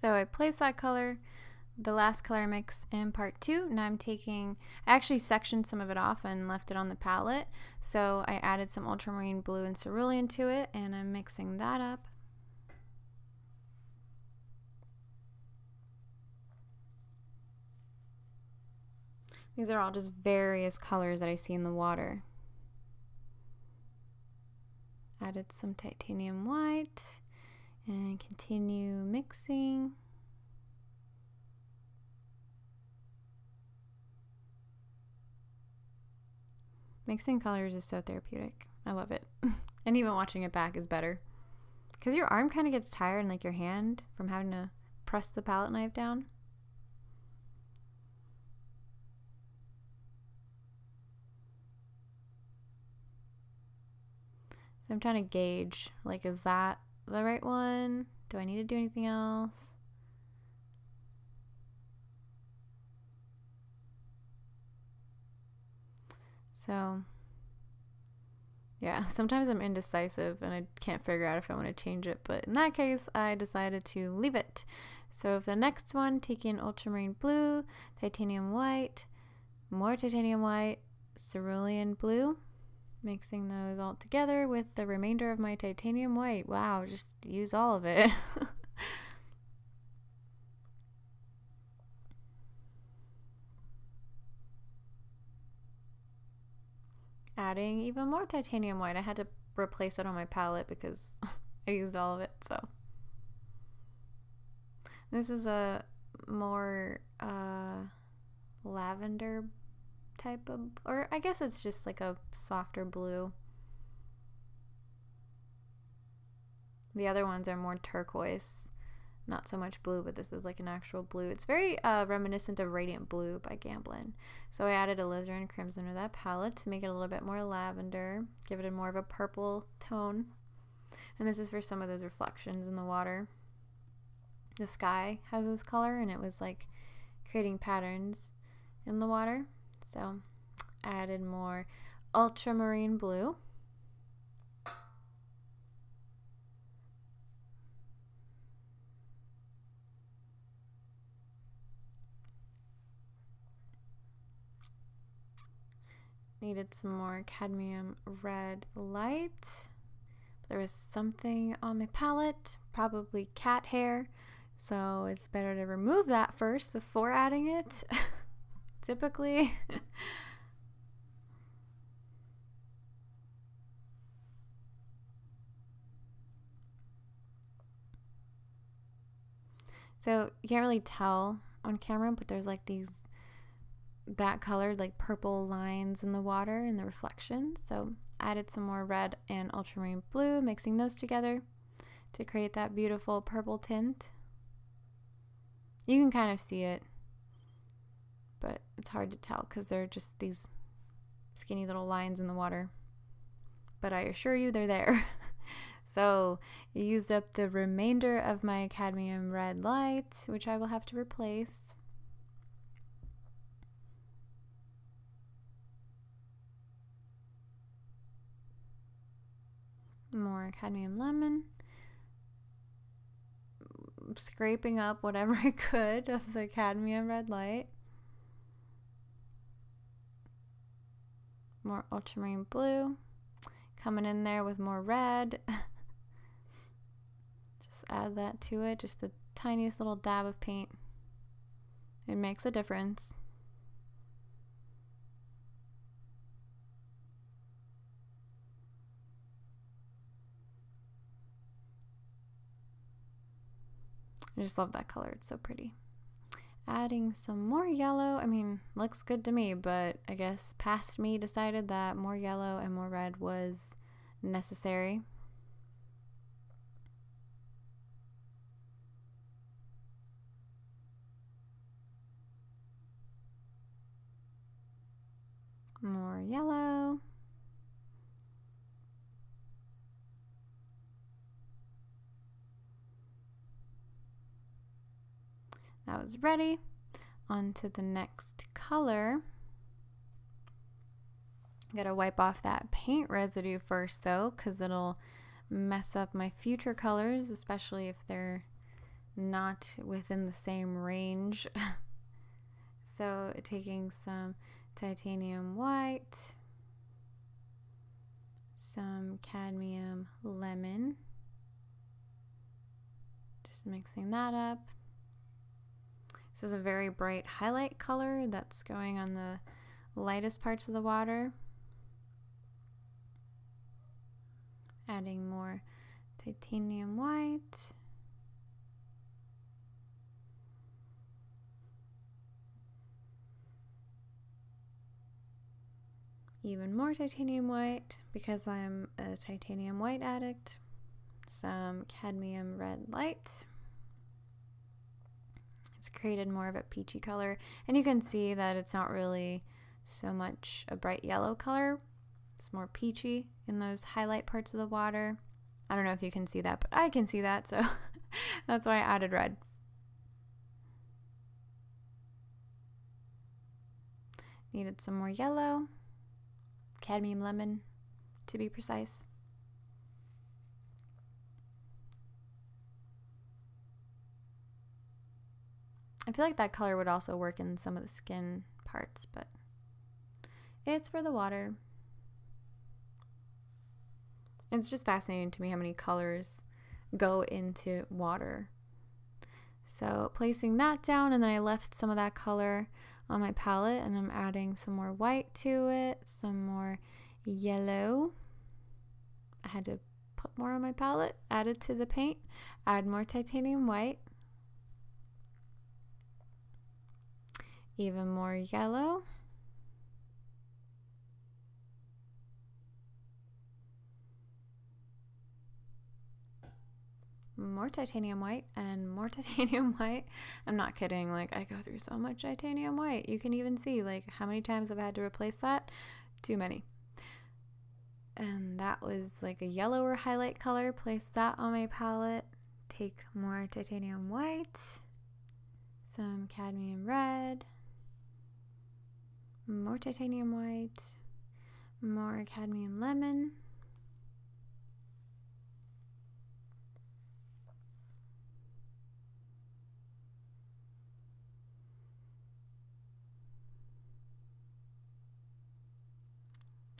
So I placed that color, the last color mix in part 2. Now I actually sectioned some of it off and left it on the palette. So I added some ultramarine blue and cerulean to it, and I'm mixing that up. These are all just various colors that I see in the water. Added some titanium white and continue mixing. Mixing colors is so therapeutic. I love it. And even watching it back is better. Because your arm kind of gets tired and like your hand from having to press the palette knife down. So I'm trying to gauge, like, is that the right one? Do I need to do anything else? So, yeah, sometimes I'm indecisive and I can't figure out if I want to change it, but in that case, I decided to leave it. So for the next one, taking ultramarine blue, titanium white, more titanium white, cerulean blue, mixing those all together with the remainder of my titanium white. Wow, just use all of it. Adding even more titanium white. I had to replace it on my palette because I used all of it. So this is a more lavender type of, or I guess it's just like a softer blue. The other ones are more turquoise, not so much blue, but this is like an actual blue. It's very reminiscent of Radiant Blue by Gamblin. So I added alizarin crimson to that palette to make it a little bit more lavender, give it a more of a purple tone. And this is for some of those reflections in the water. The sky has this color and it was like creating patterns in the water. So I added more ultramarine blue. Needed some more cadmium red light. There was something on my palette, probably cat hair, so it's better to remove that first before adding it. Typically. So you can't really tell on camera, but there's like these that colored like purple lines in the water and the reflections. So added some more red and ultramarine blue, mixing those together to create that beautiful purple tint. You can kind of see it, but it's hard to tell because they're just these skinny little lines in the water. But I assure you they're there. So I used up the remainder of my cadmium red light, which I will have to replace. More cadmium lemon. Scraping up whatever I could of the cadmium red light. More ultramarine blue. Coming in there with more red. Just add that to it. Just the tiniest little dab of paint. It makes a difference. I just love that color. It's so pretty. Adding some more yellow. I mean, looks good to me, but I guess past me decided that more yellow and more red was necessary. More yellow. That was ready. On to the next color. Gotta wipe off that paint residue first though, because it'll mess up my future colors, especially if they're not within the same range. So taking some titanium white, some cadmium lemon, just mixing that up. This is a very bright highlight color that's going on the lightest parts of the water. Adding more titanium white. Even more titanium white because I'm a titanium white addict. Some cadmium red light. It's created more of a peachy color, and you can see that it's not really so much a bright yellow color. It's more peachy in those highlight parts of the water. I don't know if you can see that, but I can see that, so that's why I added red. Needed some more yellow. Cadmium lemon, to be precise. I feel like that color would also work in some of the skin parts, but it's for the water. It's just fascinating to me how many colors go into water. So placing that down, and then I left some of that color on my palette, and I'm adding some more white to it, some more yellow. I had to put more on my palette, add it to the paint, add more titanium white, even more yellow, more titanium white, and more titanium white. I'm not kidding, like I go through so much titanium white. You can even see like how many times I've had to replace that. Too many. And that was like a yellower highlight color. Place that on my palette. Take more titanium white, some cadmium red, more titanium white, more cadmium lemon,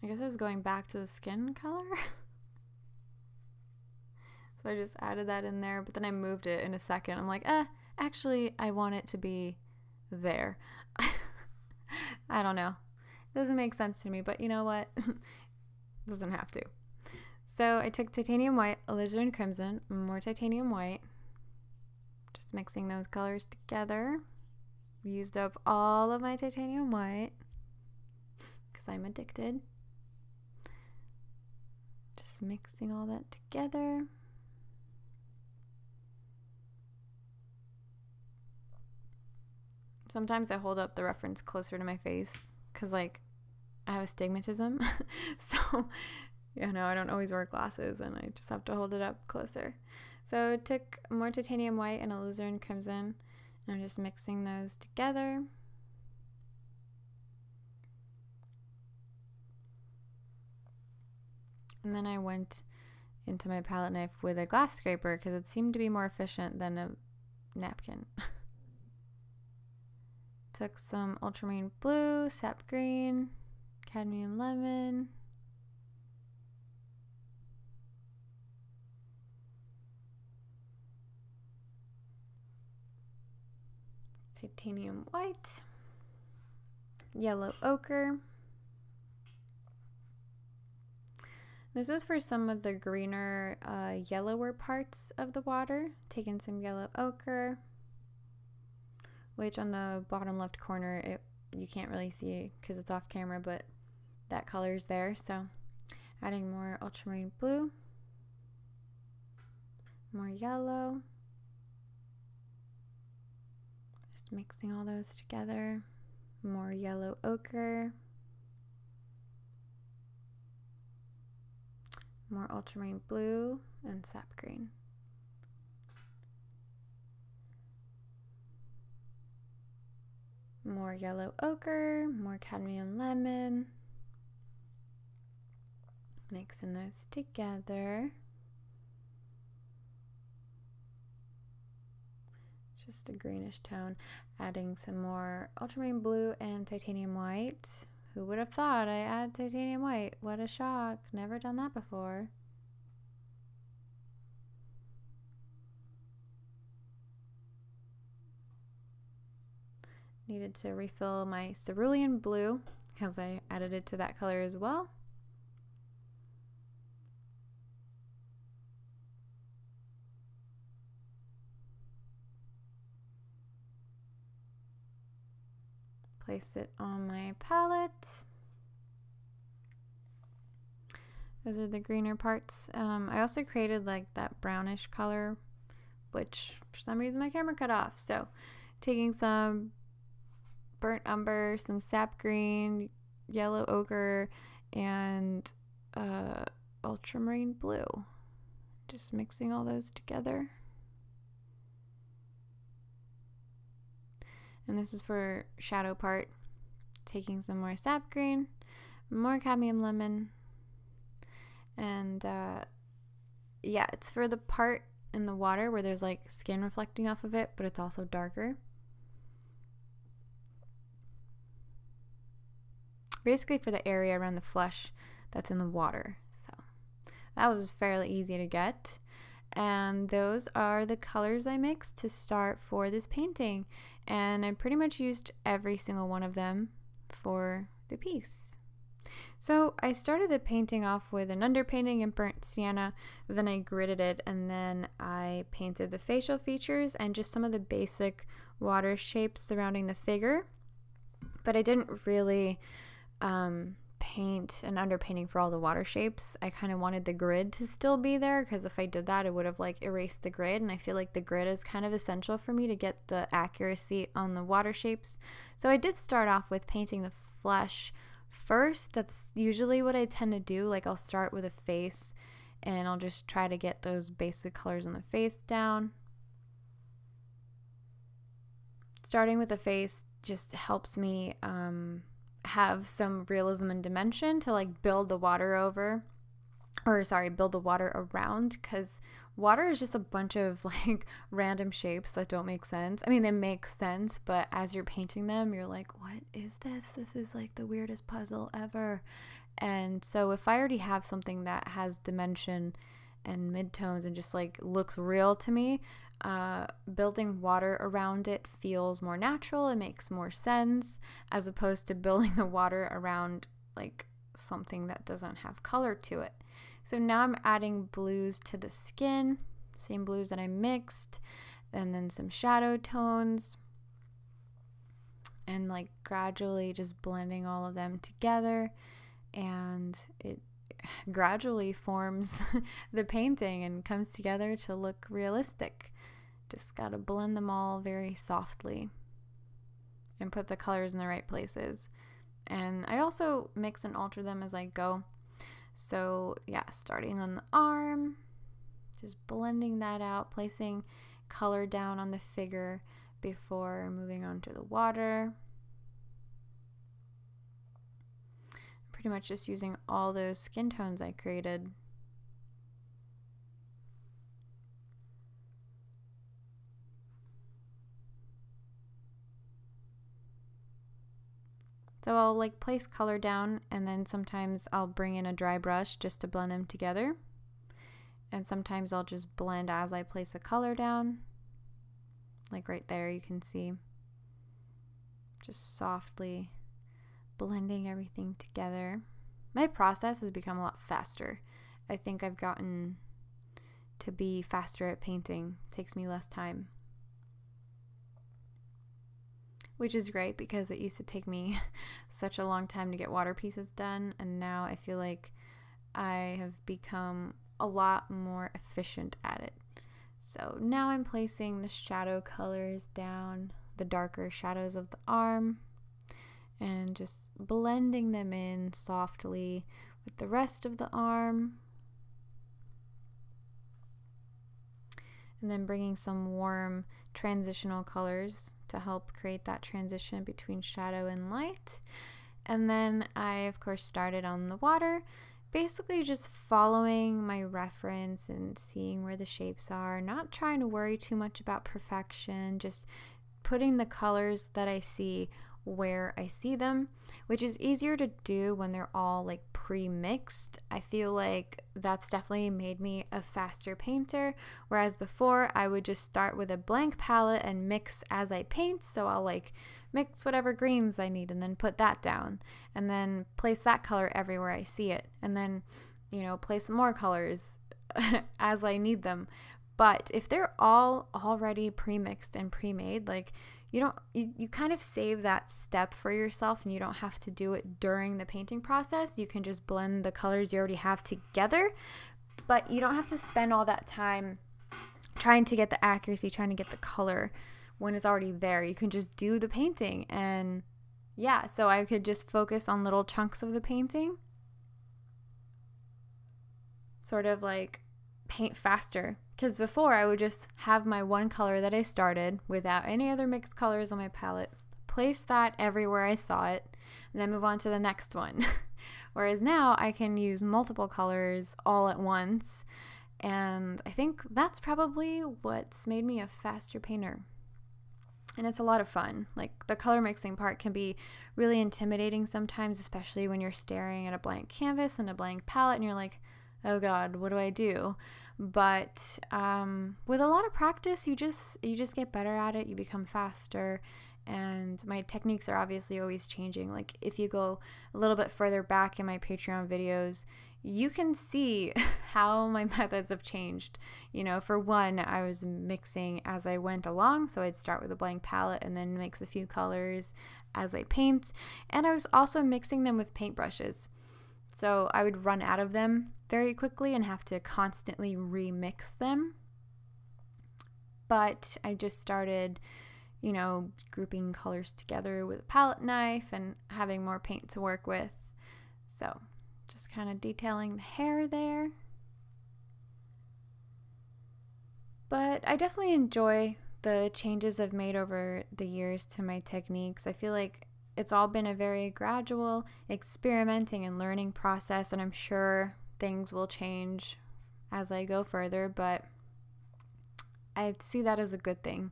I guess I was going back to the skin color. So I just added that in there, but then I moved it in a second. I'm like, actually, I want it to be there. I don't know. It doesn't make sense to me, but you know what? Doesn't have to. So I took titanium white, alizarin crimson, more titanium white. Just mixing those colors together. Used up all of my titanium white because I'm addicted. Just mixing all that together. Sometimes I hold up the reference closer to my face because, like, I have astigmatism. So, you know, I don't always wear glasses and I just have to hold it up closer. So I took more titanium white and alizarin crimson, and I'm just mixing those together. And then I went into my palette knife with a glass scraper because it seemed to be more efficient than a napkin. Took some ultramarine blue, sap green, cadmium lemon, titanium white, yellow ochre. This is for some of the greener, yellower parts of the water. Taking some yellow ochre, which on the bottom left corner, you can't really see because it's off camera, but that color is there. So adding more ultramarine blue, more yellow, just mixing all those together, more yellow ochre, more ultramarine blue, and sap green. More yellow ochre, more cadmium lemon. Mixing those together. just a greenish tone, adding some more ultramarine blue and titanium white. Who would have thought I add titanium white? What a shock. Never done that before. Needed to refill my cerulean blue because I added it to that color as well. Place it on my palette. Those are the greener parts. I also created like that brownish color, which for some reason my camera cut off. So taking some burnt umber, some sap green, yellow ochre, and ultramarine blue. Just mixing all those together. And this is for shadow part. Taking some more sap green, more cadmium lemon, and yeah, it's for the part in the water where there's like skin reflecting off of it, but it's also darker. Basically for the area around the flesh that's in the water. So that was fairly easy to get. And those are the colors I mixed to start for this painting. And I pretty much used every single one of them for the piece. So I started the painting off with an underpainting in burnt sienna, then I gridded it, and then I painted the facial features and just some of the basic water shapes surrounding the figure. But I didn't really paint an underpainting for all the water shapes. I kind of wanted the grid to still be there because if I did that it would have like erased the grid, and I feel like the grid is kind of essential for me to get the accuracy on the water shapes. So I did start off with painting the flesh first. That's usually what I tend to do. Like I'll start with a face and I'll just try to get those basic colors on the face down. Starting with the face just helps me have some realism and dimension to like build the water over, or sorry, build the water around, because water is just a bunch of like random shapes that don't make sense. I mean, they make sense, but as you're painting them, you're like, what is this? This is like the weirdest puzzle ever. And so if I already have something that has dimension and midtones and just like looks real to me, building water around it feels more natural. It makes more sense as opposed to building the water around like something that doesn't have color to it. So now I'm adding blues to the skin, same blues that I mixed, and then some shadow tones, and like gradually just blending all of them together, and it gradually forms the painting and comes together to look realistic. Just gotta blend them all very softly and put the colors in the right places. And I also mix and alter them as I go. So yeah, starting on the arm, just blending that out, placing color down on the figure before moving on to the water. Pretty much just using all those skin tones I created. So I'll like place color down, and then sometimes I'll bring in a dry brush just to blend them together. And sometimes I'll just blend as I place a color down. Like right there, you can see. Just softly blending everything together. My process has become a lot faster. I think I've gotten to be faster at painting. It takes me less time. Which is great because it used to take me such a long time to get water pieces done, and now I feel like I have become a lot more efficient at it. So now I'm placing the shadow colors down, the darker shadows of the arm, and just blending them in softly with the rest of the arm. And then bringing some warm transitional colors to help create that transition between shadow and light. And then I, of course, started on the water, basically just following my reference and seeing where the shapes are, not trying to worry too much about perfection, just putting the colors that I see where I see them, which is easier to do when they're all like pre-mixed. I feel like that's definitely made me a faster painter, whereas before I would just start with a blank palette and mix as I paint. So I'll like mix whatever greens I need and then put that down and then place that color everywhere I see it, and then, you know, place some more colors as I need them. But if they're all already pre-mixed and pre-made, like you kind of save that step for yourself, and you don't have to do it during the painting process. You can just blend the colors you already have together, but you don't have to spend all that time trying to get the accuracy, trying to get the color when it's already there. You can just do the painting, and yeah, so I could just focus on little chunks of the painting, sort of like paint faster. Because before I would just have my one color that I started without any other mixed colors on my palette, place that everywhere I saw it, and then move on to the next one. Whereas now I can use multiple colors all at once, and I think that's probably what's made me a faster painter. And it's a lot of fun. Like, the color mixing part can be really intimidating sometimes, especially when you're staring at a blank canvas and a blank palette and you're like, oh God, what do I do? But with a lot of practice, you just get better at it. You become faster, and my techniques are obviously always changing. Like, if you go a little bit further back in my Patreon videos, you can see how my methods have changed. You know, for one, I was mixing as I went along, so I'd start with a blank palette and then mix a few colors as I paint, and I was also mixing them with paintbrushes. So I would run out of them very quickly and have to constantly remix them. But I just started, you know, grouping colors together with a palette knife and having more paint to work with. So just kind of detailing the hair there. But I definitely enjoy the changes I've made over the years to my techniques. I feel like it's all been a very gradual experimenting and learning process, and I'm sure things will change as I go further, but I see that as a good thing,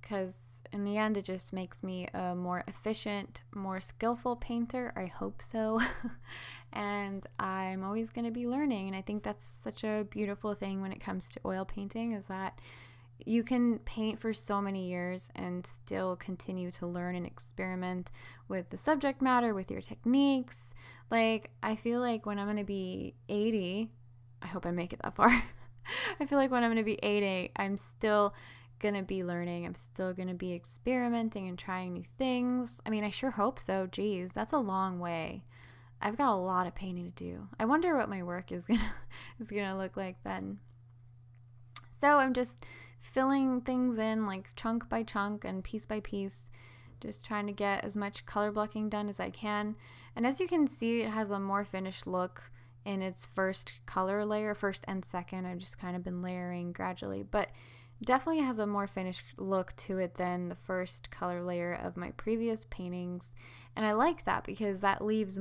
because in the end it just makes me a more efficient, more skillful painter. I hope so. And I'm always going to be learning, and I think that's such a beautiful thing when it comes to oil painting, is that you can paint for so many years and still continue to learn and experiment with the subject matter, with your techniques. Like, I feel like when I'm going to be 80, I hope I make it that far. I feel like when I'm going to be 80, I'm still going to be learning. I'm still going to be experimenting and trying new things. I mean, I sure hope so. Geez, that's a long way. I've got a lot of painting to do. I wonder what my work is gonna look like then. So I'm just filling things in like chunk by chunk and piece by piece, just trying to get as much color blocking done as I can. And as you can see, it has a more finished look in its first color layer, first and second. I've just kind of been layering gradually, but definitely has a more finished look to it than the first color layer of my previous paintings. And I like that because that leaves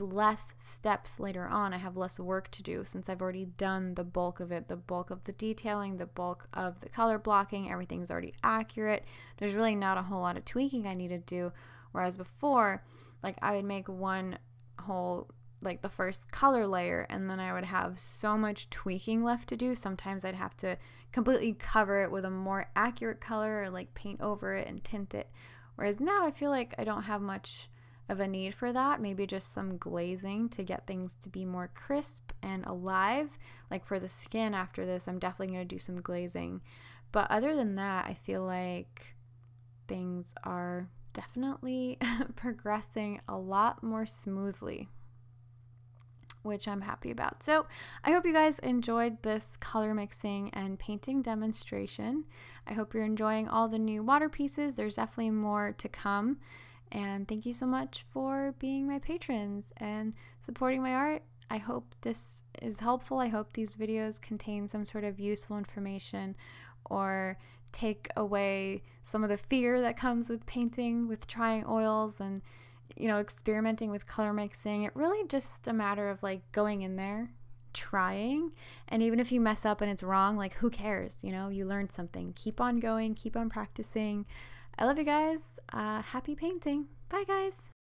less steps later on. I have less work to do since I've already done the bulk of it, the bulk of the detailing, the bulk of the color blocking. Everything's already accurate. There's really not a whole lot of tweaking I need to do. Whereas before, like, I would make one whole, like, the first color layer, and then I would have so much tweaking left to do. Sometimes I'd have to completely cover it with a more accurate color, or like paint over it and tint it. Whereas now I feel like I don't have much of a need for that. Maybe just some glazing to get things to be more crisp and alive. Like for the skin after this, I'm definitely going to do some glazing. But other than that, I feel like things are definitely progressing a lot more smoothly, which I'm happy about. So I hope you guys enjoyed this color mixing and painting demonstration. I hope you're enjoying all the new water pieces. There's definitely more to come. And thank you so much for being my patrons and supporting my art. I hope this is helpful. I hope these videos contain some sort of useful information or take away some of the fear that comes with painting, with trying oils, and you know, experimenting with color mixing. It really just a matter of like going in there, trying, and even if you mess up and it's wrong, like who cares? You know, you learned something. Keep on going, keep on practicing. I love you guys. Happy painting. Bye guys.